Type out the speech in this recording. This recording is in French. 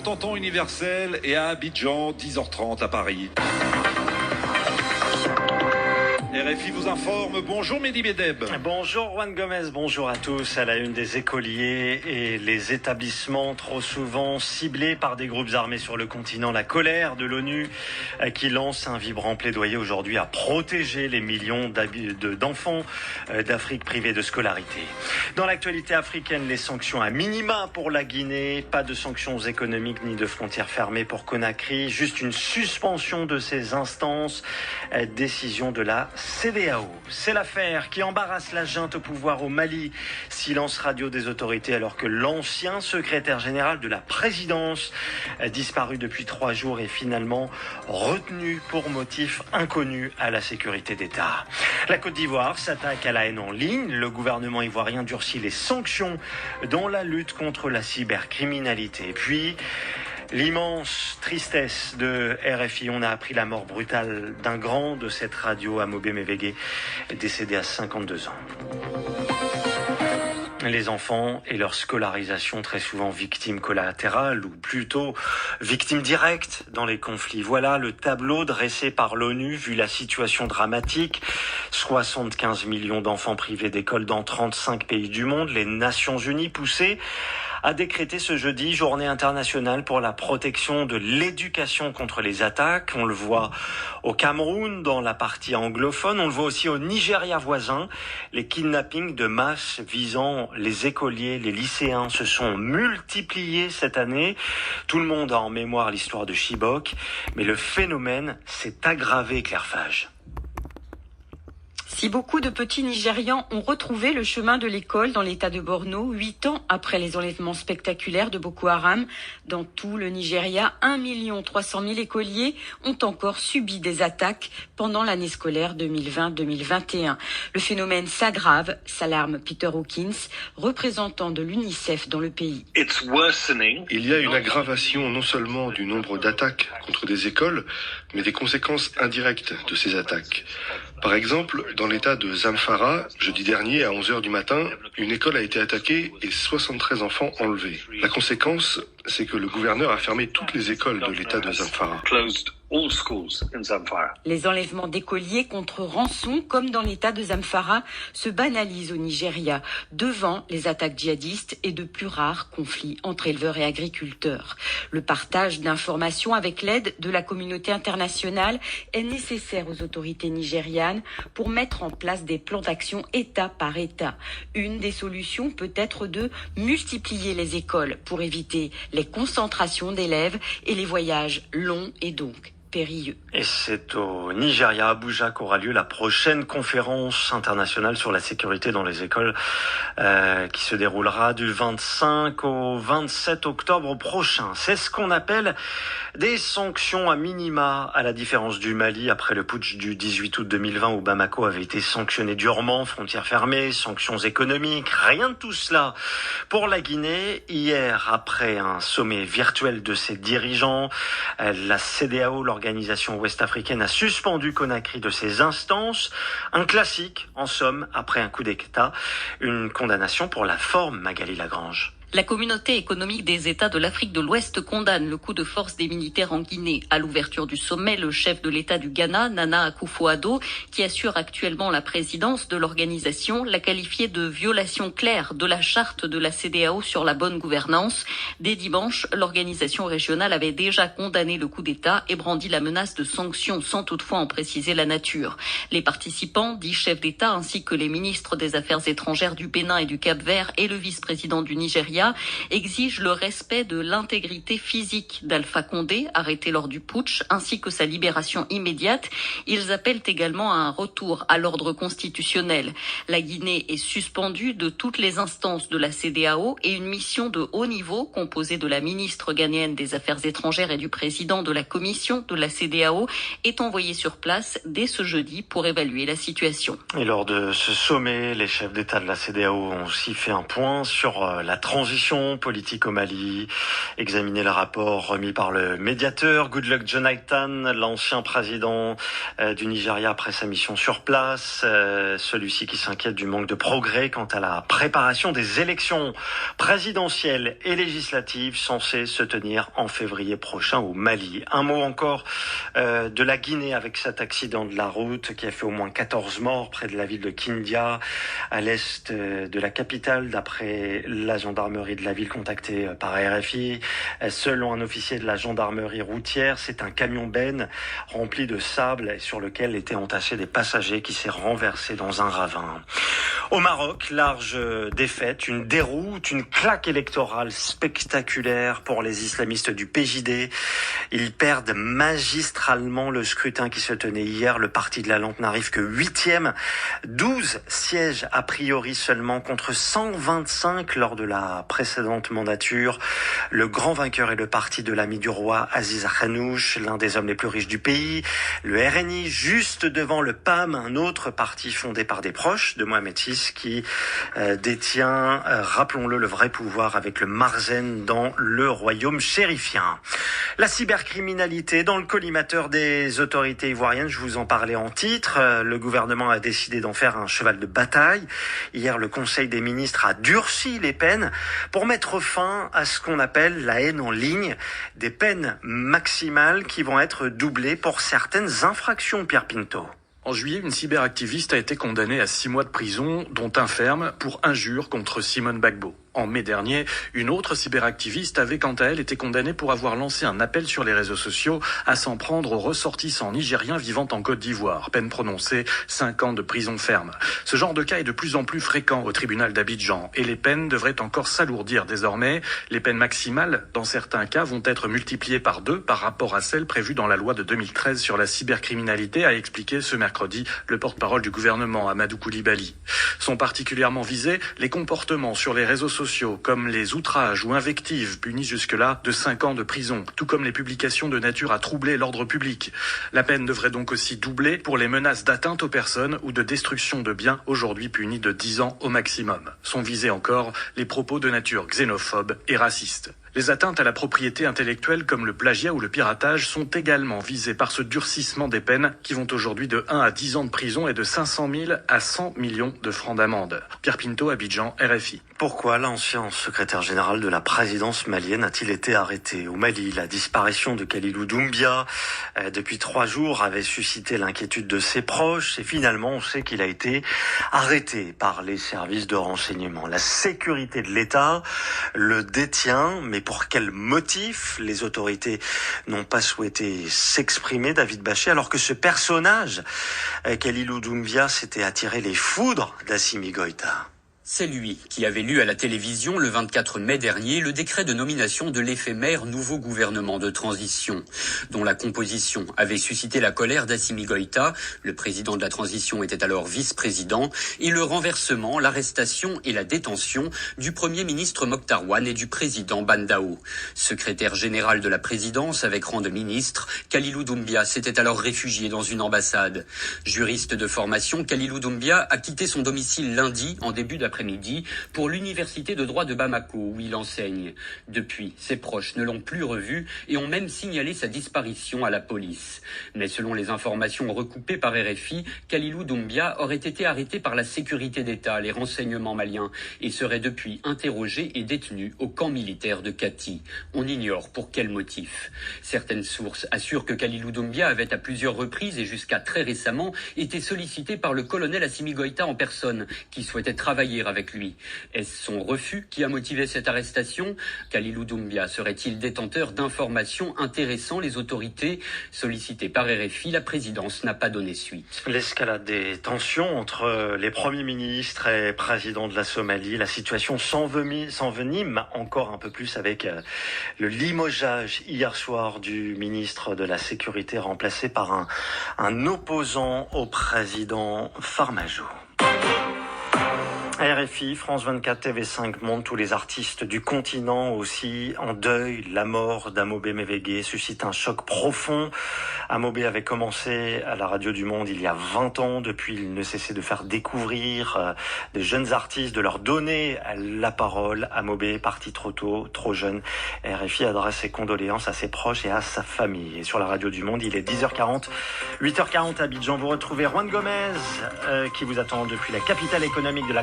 30 en temps universel et à Abidjan, 10h30 à Paris. RFI vous informe. Bonjour Mehdi Medeb. Bonjour Juan Gomez, bonjour à tous. À la une des écoliers et les établissements trop souvent ciblés par des groupes armés sur le continent. La colère de l'ONU qui lance un vibrant plaidoyer aujourd'hui à protéger les millions d'enfants d'Afrique privés de scolarité. Dans l'actualité africaine, les sanctions à minima pour la Guinée. Pas de sanctions économiques ni de frontières fermées pour Conakry. Juste une suspension de ces instances. Décision de la CEDEAO. C'est l'affaire qui embarrasse la junte au pouvoir au Mali. Silence radio des autorités alors que l'ancien secrétaire général de la présidence, disparu depuis 3 jours, est finalement retenu pour motif inconnu à la sécurité d'État. La Côte d'Ivoire s'attaque à la haine en ligne. Le gouvernement ivoirien durcit les sanctions dans la lutte contre la cybercriminalité. Et puis, l'immense tristesse de RFI. On a appris la mort brutale d'un grand de cette radio, Amobe Mevege, décédé à 52 ans. Les enfants et leur scolarisation, très souvent victimes collatérales ou plutôt victimes directes dans les conflits. Voilà le tableau dressé par l'ONU vu la situation dramatique. 75 millions d'enfants privés d'école dans 35 pays du monde. Les Nations Unies poussées a décrété ce jeudi journée internationale pour la protection de l'éducation contre les attaques. On le voit au Cameroun, dans la partie anglophone. On le voit aussi au Nigeria voisin. Les kidnappings de masse visant les écoliers, les lycéens se sont multipliés cette année. Tout le monde a en mémoire l'histoire de Chibok, mais le phénomène s'est aggravé, Claire Fage. Si beaucoup de petits Nigérians ont retrouvé le chemin de l'école dans l'état de Borno, 8 ans après les enlèvements spectaculaires de Boko Haram, dans tout le Nigeria, 1 300 000 écoliers ont encore subi des attaques pendant l'année scolaire 2020-2021. Le phénomène s'aggrave, s'alarme Peter Hawkins, représentant de l'UNICEF dans le pays. Il y a une aggravation non seulement du nombre d'attaques contre des écoles, mais des conséquences indirectes de ces attaques. Par exemple, dans l'état de Zamfara, jeudi dernier à 11h du matin, une école a été attaquée et 73 enfants enlevés. La conséquence, c'est que le gouverneur a fermé toutes les écoles de l'état de Zamfara. Les enlèvements d'écoliers contre rançon, comme dans l'état de Zamfara, se banalisent au Nigeria, devant les attaques djihadistes et de plus rares conflits entre éleveurs et agriculteurs. Le partage d'informations avec l'aide de la communauté internationale est nécessaire aux autorités nigérianes pour mettre en place des plans d'action État par État. Une des solutions peut être de multiplier les écoles pour éviter les concentrations d'élèves et les voyages longs et donc périlleux. Et c'est au Nigeria, Abuja, qu'aura lieu la prochaine conférence internationale sur la sécurité dans les écoles qui se déroulera du 25 au 27 octobre prochain. C'est ce qu'on appelle des sanctions à minima, à la différence du Mali après le putsch du 18 août 2020 où Bamako avait été sanctionné durement, frontières fermées, sanctions économiques, rien de tout cela. Pour la Guinée, hier, après un sommet virtuel de ses dirigeants, la CEDEAO, l'organisation ouest-africaine, a suspendu Conakry de ses instances. Un classique, en somme, après un coup d'État. Une condamnation pour la forme, Magali Lagrange. La communauté économique des États de l'Afrique de l'Ouest condamne le coup de force des militaires en Guinée. À l'ouverture du sommet, le chef de l'État du Ghana, Nana Akufo-Addo, qui assure actuellement la présidence de l'organisation, l'a qualifié de violation claire de la charte de la CEDEAO sur la bonne gouvernance. Dès dimanche, l'organisation régionale avait déjà condamné le coup d'État et brandi la menace de sanctions sans toutefois en préciser la nature. Les participants, 10 chefs d'État ainsi que les ministres des Affaires étrangères du Bénin et du Cap-Vert et le vice-président du Nigeria exige le respect de l'intégrité physique d'Alpha Condé, arrêté lors du putsch, ainsi que sa libération immédiate. Ils appellent également à un retour à l'ordre constitutionnel. La Guinée est suspendue de toutes les instances de la CEDEAO et une mission de haut niveau composée de la ministre ghanéenne des Affaires étrangères et du président de la commission de la CEDEAO est envoyée sur place dès ce jeudi pour évaluer la situation. Et lors de ce sommet, les chefs d'État de la CEDEAO ont aussi fait un point sur la transition transition politique au Mali. Examiner le rapport remis par le médiateur Goodluck Jonathan, l'ancien président du Nigeria après sa mission sur place. Celui-ci qui s'inquiète du manque de progrès quant à la préparation des élections présidentielles et législatives censées se tenir en février prochain au Mali. Un mot encore de la Guinée avec cet accident de la route qui a fait au moins 14 morts près de la ville de Kindia, à l'est de la capitale, d'après la gendarmerie de la ville contactée par RFI. Selon un officier de la gendarmerie routière, c'est un camion-benne rempli de sable sur lequel étaient entassés des passagers qui s'est renversé dans un ravin. Au Maroc, large défaite, une déroute, une claque électorale spectaculaire pour les islamistes du PJD. Ils perdent magistralement le scrutin qui se tenait hier. Le parti de la Lampe n'arrive que 8e. 12 sièges a priori seulement contre 125 lors de la précédente mandature. Le grand vainqueur est le parti de l'ami du roi Aziz Khanouch, l'un des hommes les plus riches du pays. Le RNI juste devant le PAM, un autre parti fondé par des proches de Mohamed VI qui détient, rappelons-le, le vrai pouvoir avec le Marzen dans le royaume chérifien. La cybercriminalité dans le collimateur des autorités ivoiriennes, je vous en parlais en titre. Le gouvernement a décidé d'en faire un cheval de bataille. Hier, le Conseil des ministres a durci les peines pour mettre fin à ce qu'on appelle la haine en ligne. Des peines maximales qui vont être doublées pour certaines infractions, Pierre Pinto. En juillet, une cyberactiviste a été condamnée à 6 mois de prison, dont un ferme pour injure contre Simone Gbagbo. En mai dernier, une autre cyberactiviste avait quant à elle été condamnée pour avoir lancé un appel sur les réseaux sociaux à s'en prendre aux ressortissants nigériens vivant en Côte d'Ivoire. Peine prononcée, 5 ans de prison ferme. Ce genre de cas est de plus en plus fréquent au tribunal d'Abidjan et les peines devraient encore s'alourdir désormais. Les peines maximales, dans certains cas, vont être multipliées par 2 par rapport à celles prévues dans la loi de 2013 sur la cybercriminalité, a expliqué ce mercredi le porte-parole du gouvernement, Amadou Koulibaly. Sont particulièrement visés les comportements sur les réseaux sociaux comme les outrages ou invectives punis jusque-là de 5 ans de prison, tout comme les publications de nature à troubler l'ordre public. La peine devrait donc aussi doubler pour les menaces d'atteinte aux personnes ou de destruction de biens, aujourd'hui punis de 10 ans au maximum. Sont visés encore les propos de nature xénophobe et raciste. Les atteintes à la propriété intellectuelle comme le plagiat ou le piratage sont également visées par ce durcissement des peines qui vont aujourd'hui de 1 à 10 ans de prison et de 500 000 à 100 millions de francs d'amende. Pierre Pinto, Abidjan, RFI. Pourquoi l'ancien secrétaire général de la présidence malienne a-t-il été arrêté au Mali? La disparition de Kalilou Doumbia depuis 3 jours avait suscité l'inquiétude de ses proches et finalement on sait qu'il a été arrêté par les services de renseignement. La sécurité de l'État le détient, mais pour quel motif? Les autorités n'ont pas souhaité s'exprimer, David Bachet, alors que ce personnage, Kalilou Doumbia, s'était attiré les foudres d'Assimi Goïta. C'est lui qui avait lu à la télévision le 24 mai dernier le décret de nomination de l'éphémère nouveau gouvernement de transition, dont la composition avait suscité la colère d'Assimi Goïta, le président de la transition était alors vice-président, et le renversement, l'arrestation et la détention du premier ministre Mokhtar Ouane et du président Bandao. Secrétaire général de la présidence avec rang de ministre, Kalilou Doumbia s'était alors réfugié dans une ambassade. Juriste de formation, Kalilou Doumbia a quitté son domicile lundi en début d'après-midi pour l'université de droit de Bamako où il enseigne. Depuis, ses proches ne l'ont plus revu et ont même signalé sa disparition à la police. Mais selon les informations recoupées par RFI, Kalilou Doumbia aurait été arrêté par la sécurité d'État, les renseignements maliens, et serait depuis interrogé et détenu au camp militaire de Kati. On ignore pour quel motif. Certaines sources assurent que Kalilou Doumbia avait à plusieurs reprises et jusqu'à très récemment été sollicité par le colonel Assimi Goïta en personne, qui souhaitait travailler avec lui. Est-ce son refus qui a motivé cette arrestation? Kalilou Doumbia serait-il détenteur d'informations intéressant les autorités? Sollicité par RFI, la présidence n'a pas donné suite. L'escalade des tensions entre les premiers ministres et présidents de la Somalie, la situation s'envenime encore un peu plus avec le limogeage hier soir du ministre de la Sécurité remplacé par un opposant au président Farmajo. RFI, France 24, TV5 Monde, tous les artistes du continent aussi en deuil. La mort d'Amobé Mévégué suscite un choc profond. Amobé avait commencé à la Radio du Monde il y a 20 ans. Depuis, il ne cessait de faire découvrir des jeunes artistes, de leur donner la parole. Amobé est parti trop tôt, trop jeune. RFI adresse ses condoléances à ses proches et à sa famille. Et sur la Radio du Monde, il est 10h40, 8h40 à Abidjan. Vous retrouvez Juan Gomez qui vous attend depuis la capitale économique de la